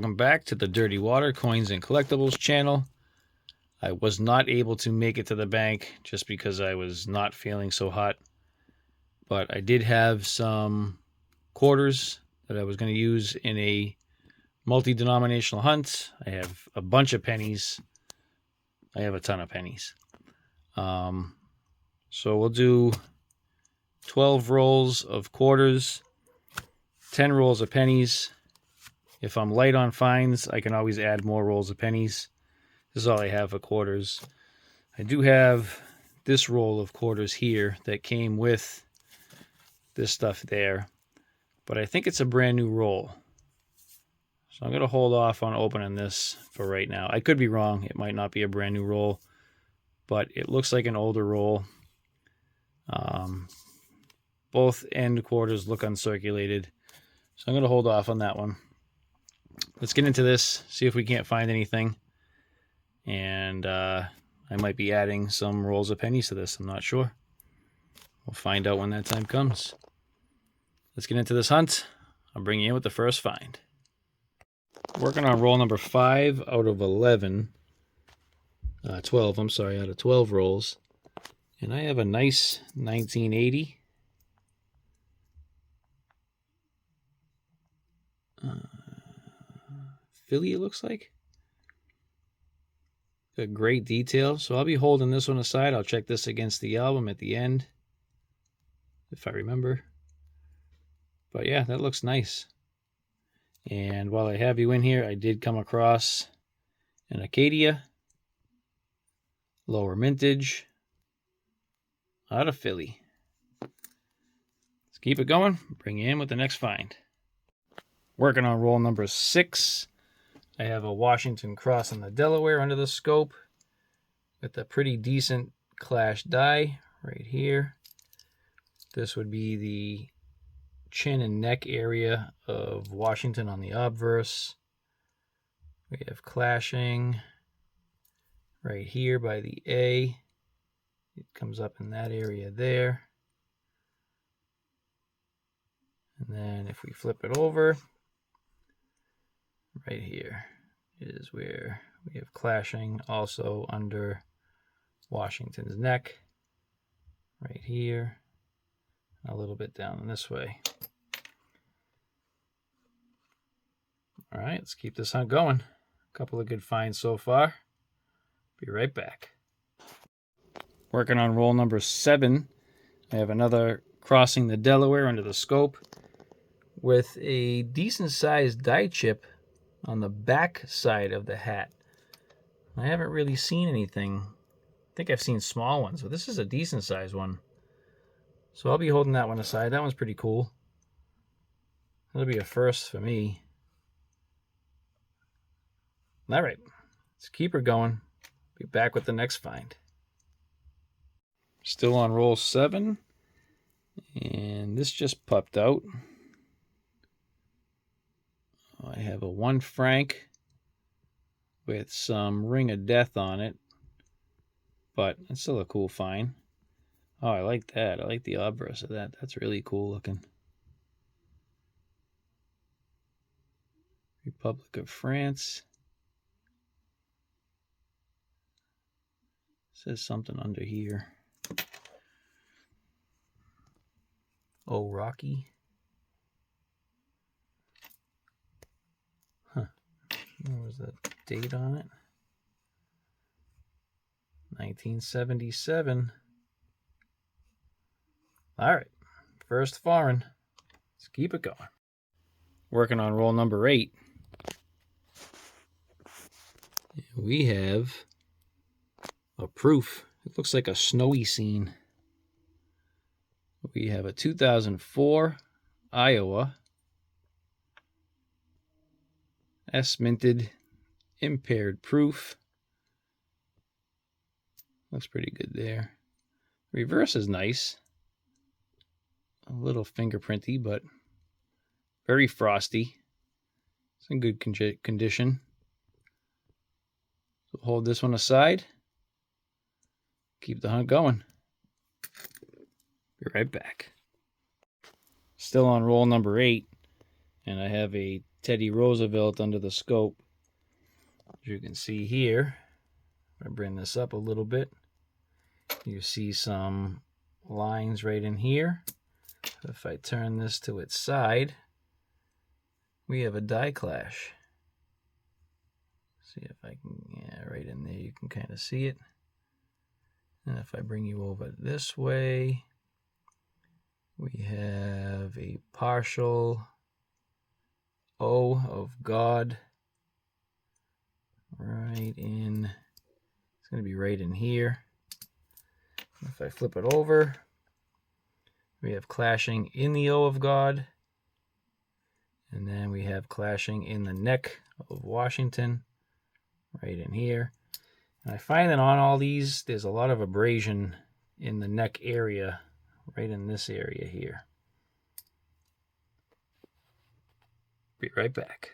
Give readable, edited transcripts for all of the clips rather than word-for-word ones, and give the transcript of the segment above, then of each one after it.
welcome back to the Dirty Water Coins and Collectibles channel. I was not able to make it to the bank just because I was not feeling so hot, but I did have some quarters that I was going to use in a multi-denominational hunt. I have a bunch of pennies. I have a ton of pennies. So we'll do 12 rolls of quarters, 10 rolls of pennies. If I'm light on finds, I can always add more rolls of pennies. This is all I have for quarters. I do have this roll of quarters here that came with this stuff there, but I think it's a brand new roll. So I'm going to hold off on opening this for right now. I could be wrong. It might not be a brand new roll, but it looks like an older roll. Both end quarters look uncirculated, so I'm going to hold off on that one. Let's get into this, see if we can't find anything. And I might be adding some rolls of pennies to this. I'm not sure. We'll find out when that time comes. Let's get into this hunt. I'll bring you in with the first find. Working on roll number 5 out of 11. 12, I'm sorry, out of 12 rolls. And I have a nice 1980. Philly, it looks like. Got great detail. So I'll be holding this one aside. I'll check this against the album at the end, if I remember. But yeah, that looks nice. And while I have you in here, I did come across an Acadia, lower mintage, out of Philly. Let's keep it going. Bring you in with the next find. Working on roll number 6. I have a Washington crossing the Delaware under the scope with a pretty decent clash die right here. This would be the chin and neck area of Washington on the obverse. We have clashing right here by the A. It comes up in that area there. And then if we flip it over, right here is where we have clashing also under Washington's neck. Right here. A little bit down this way. All right, let's keep this hunt going. A couple of good finds so far. Be right back. Working on roll number 7. I have another crossing the Delaware under the scope with a decent sized die chip on the back side of the hat. I haven't really seen anything. I think I've seen small ones, but this is a decent sized one. So I'll be holding that one aside. That one's pretty cool. That'll be a first for me. All right, let's keep her going. Be back with the next find. Still on roll 7. And this just popped out. I have a 1 franc with some Ring of Death on it, but it's still a cool find. Oh, I like that. I like the obverse of that. That's really cool looking. Republic of France. Says something under here. Oh, Rocky. Huh. What was that date on it? 1977. All right. First foreign. Let's keep it going. Working on roll number 8. We have a proof. It looks like a snowy scene. We have a 2004 Iowa S-minted impaired proof. Looks pretty good there. Reverse is nice. A little fingerprinty, but very frosty. It's in good condition. So hold this one aside. Keep the hunt going. Be right back. Still on roll number 8, and I have a Teddy Roosevelt under the scope. As you can see here, if I bring this up a little bit, you see some lines right in here. If I turn this to its side, we have a die clash. See if I can, yeah, right in there you can kind of see it. And if I bring you over this way, we have a partial O of God right in, it's going to be right in here. If I flip it over, we have clashing in the O of God, and then we have clashing in the neck of Washington right in here. And I find that on all these, there's a lot of abrasion in the neck area, right in this area here. Be right back.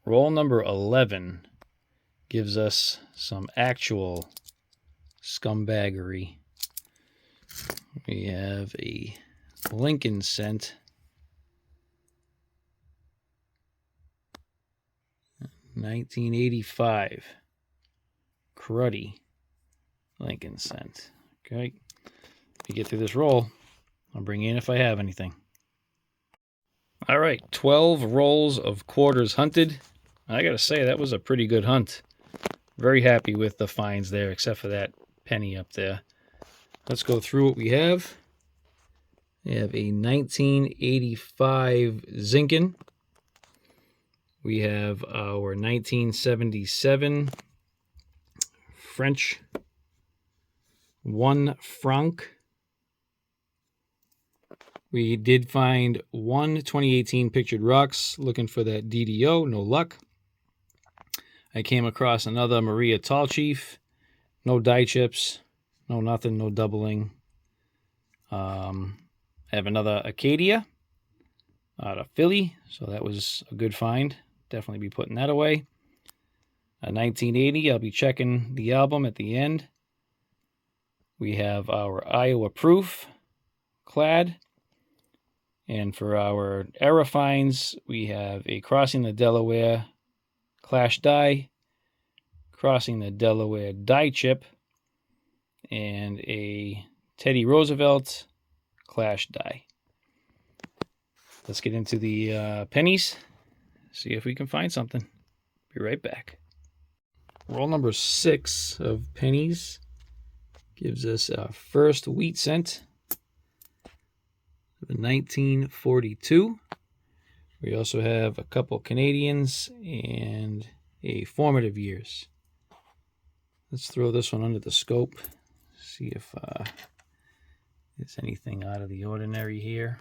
Roll number 11 gives us some actual scumbaggery. We have a Lincoln cent, 1985, cruddy Lincoln cent. Okay, if you get through this roll, I'll bring you in if I have anything. All right, 12 rolls of quarters hunted. I gotta say, that was a pretty good hunt. Very happy with the finds there, except for that penny up there. Let's go through what we have. We have a 1985 Zinken. We have our 1977 French 1 franc. We did find one 2018 Pictured Rocks, looking for that DDO, no luck. I came across another Maria Tall Chief, no die chips, no nothing, no doubling. I have another Acadia out of Philly, so that was a good find. Definitely be putting that away. A 1980, I'll be checking the album at the end. We have our Iowa Proof clad. And for our era finds, we have a Crossing the Delaware Clash die, Crossing the Delaware die chip, and a Teddy Roosevelt Clash die. Let's get into the pennies, see if we can find something. Be right back. Roll number 6 of pennies gives us our first wheat cent. 1942. We also have a couple Canadians and a formative years. Let's throw this one under the scope. See if there's anything out of the ordinary here.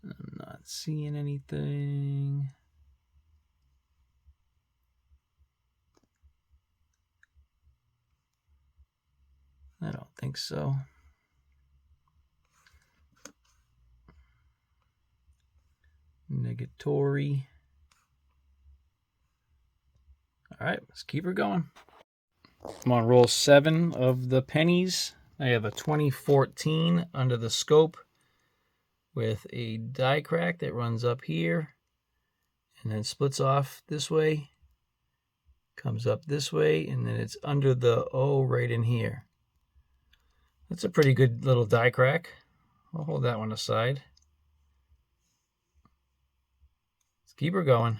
I'm not seeing anything. I don't think so. Negatory. All right, let's keep her going. I'm on roll 7 of the pennies. I have a 2014 under the scope with a die crack that runs up here and then splits off this way, comes up this way, and then it's under the O right in here. That's a pretty good little die crack. I'll hold that one aside. Keep her going.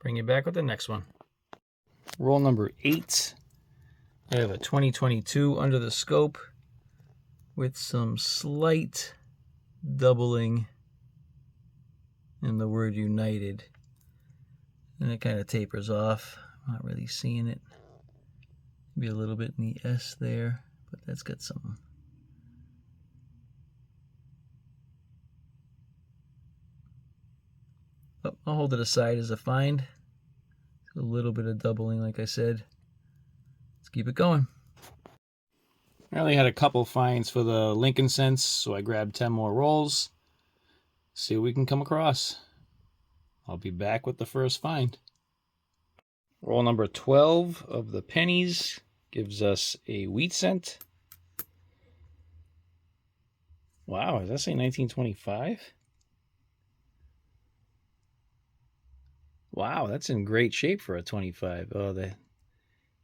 Bring you back with the next one. Roll number 8. I have a 2022 under the scope with some slight doubling in the word united. And it kind of tapers off. I'm not really seeing it. Maybe a little bit in the S there, but that's got some. Oh, I'll hold it aside as a find. A little bit of doubling, like I said. Let's keep it going. I only had a couple finds for the Lincoln cents, so I grabbed 10 more rolls. See what we can come across. I'll be back with the first find. Roll number 12 of the pennies gives us a wheat cent. Wow, does that say 1925? Wow, that's in great shape for a 25. Oh, the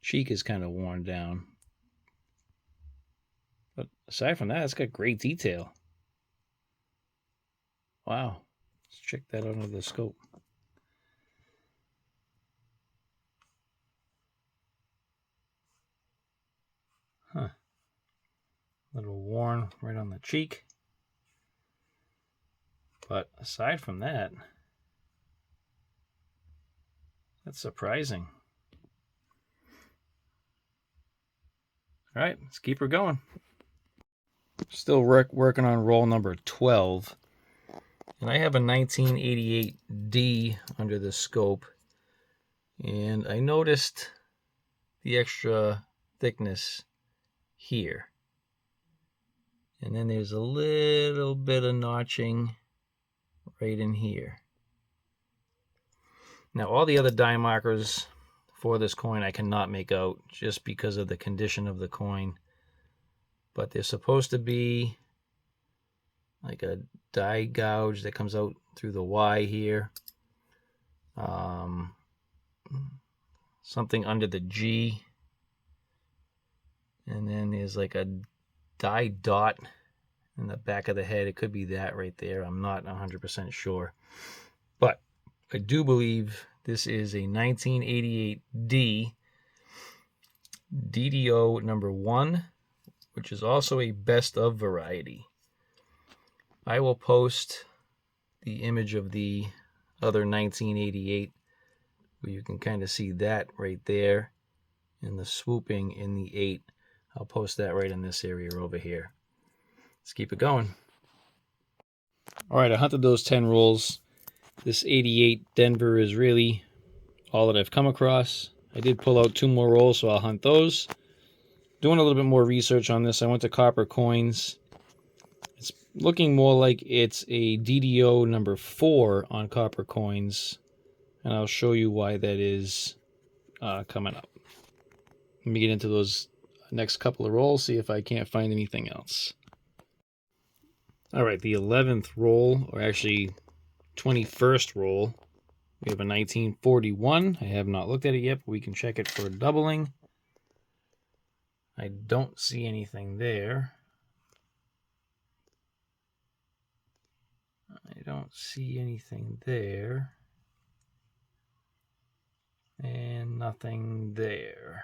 cheek is kind of worn down. But aside from that, it's got great detail. Wow. Let's check that under the scope. Huh. A little worn right on the cheek. But aside from that, that's surprising. All right, let's keep her going. Still working on roll number 12. And I have a 1988D under the scope. And I noticed the extra thickness here. And then there's a little bit of notching right in here. Now, all the other die markers for this coin I cannot make out just because of the condition of the coin. But there's supposed to be like a die gouge that comes out through the Y here. Something under the G. And then there's like a die dot in the back of the head. It could be that right there. I'm not 100% sure. But I do believe this is a 1988D DDO number 1, which is also a best of variety. I will post the image of the other 1988 where you can kind of see that right there and the swooping in the 8. I'll post that right in this area over here. Let's keep it going. All right, I hunted those 10 rolls. This 88 Denver is really all that I've come across. I did pull out 2 more rolls, so I'll hunt those. Doing a little bit more research on this, I went to Copper Coins. It's looking more like it's a DDO number 4 on Copper Coins, and I'll show you why that is coming up. Let me get into those next couple of rolls, see if I can't find anything else. All right, the 11th roll, or actually 21st roll, we have a 1941. I have not looked at it yet, but we can check it for doubling. I don't see anything there. I don't see anything there. And nothing there.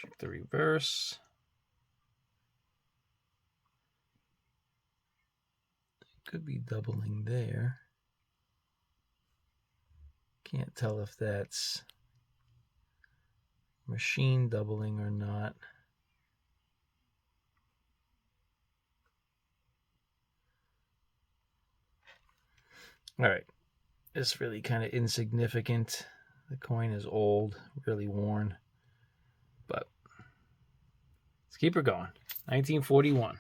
Check the reverse. It could be doubling there. Can't tell if that's machine doubling or not. All right, it's really kind of insignificant. The coin is old, really worn, but let's keep her going. 1941.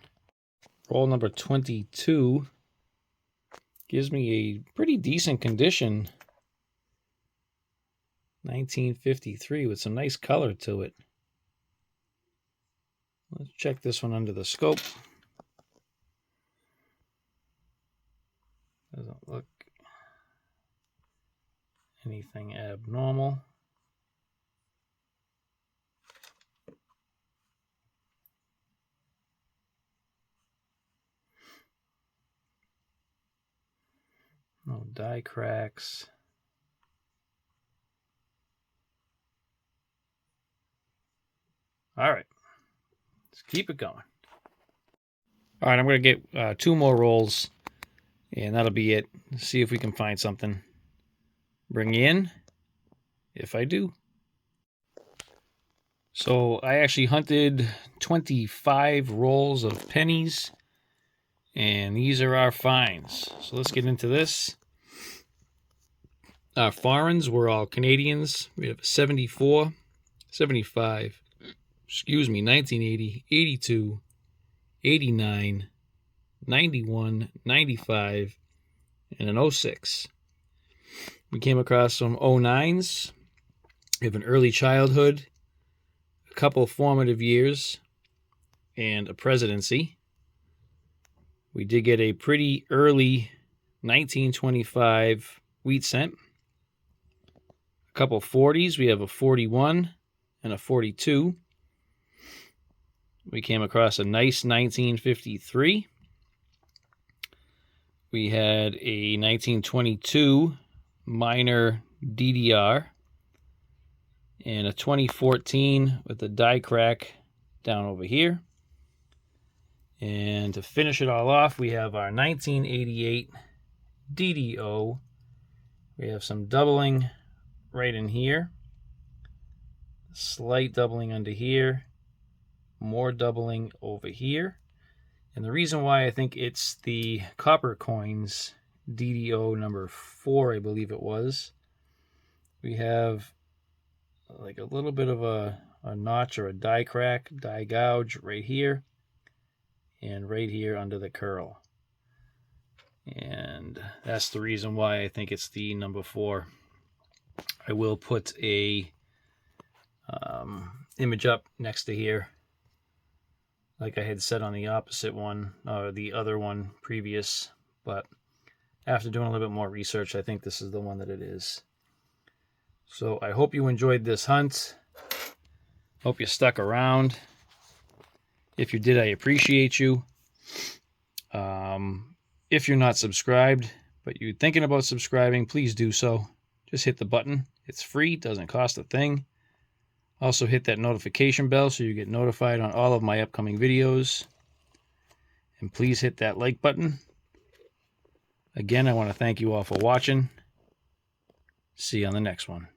Roll number 22 gives me a pretty decent condition. 1953 with some nice color to it. Let's check this one under the scope. Doesn't look anything abnormal. No die cracks. All right, let's keep it going. All right, I'm going to get 2 more rolls, and that'll be it. See if we can find something. Bring you in, if I do. So I actually hunted 25 rolls of pennies, and these are our finds. So let's get into this. Our foreigns were all Canadians. We have 74, 75, 1980, 82, 89, 91, 95, and an 06. We came across some 09s. We have an early childhood, a couple formative years, and a presidency. We did get a pretty early 1925 wheat cent. A couple 40s. We have a 41 and a 42. We came across a nice 1953. We had a 1922 minor DDR and a 2014 with the die crack down over here. And to finish it all off, we have our 1988 DDO. We have some doubling right in here, slight doubling under here, more doubling over here. And the reason why I think it's the Copper Coins DDO number 4, I believe it was, we have like a little bit of a notch or a die crack, die gouge right here, and right here under the curl. And that's the reason why I think it's the number 4. I will put a image up next to here, like I had said on the opposite one, or the other one previous. But after doing a little bit more research, I think this is the one that it is. So I hope you enjoyed this hunt. Hope you stuck around. If you did, I appreciate you. If you're not subscribed, but you're thinking about subscribing, please do so. Just hit the button. It's free, doesn't cost a thing. Also hit that notification bell so you get notified on all of my upcoming videos. And please hit that like button. Again, I want to thank you all for watching. See you on the next one.